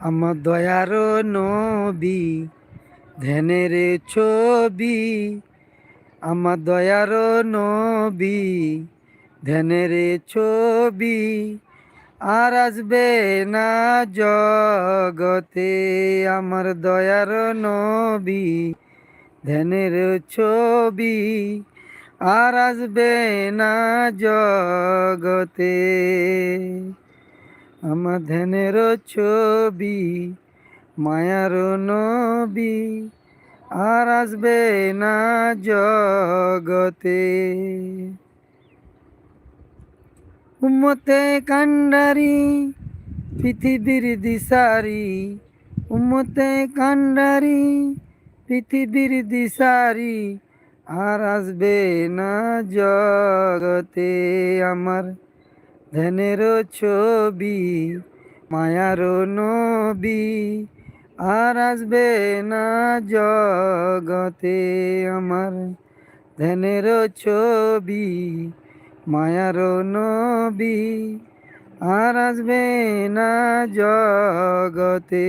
আমার দয়ার নবী ধ্যানের ছবি, আমার দয়ার নবী ধ্যানের ছবি, আর আসবে না জগতে। আমার দয়ার নবী ধ্যানের ছবি, আর আসবে না জগতে। আমার ধ্যানের ছবি মায়ার নবী, আর আসবে না জগতে। উম্মতে কান্ডারি পৃথিবীর দিশারি, উম্মতে কান্ডারি পৃথিবীর দিশারি, আর আসবে না জগতে। আমার ধ্যানের ছবি মায়ার নবী, আর আসবে না জগতে। আমার ধ্যানের ছবি মায়ার নবী, আর আসবে না জগতে।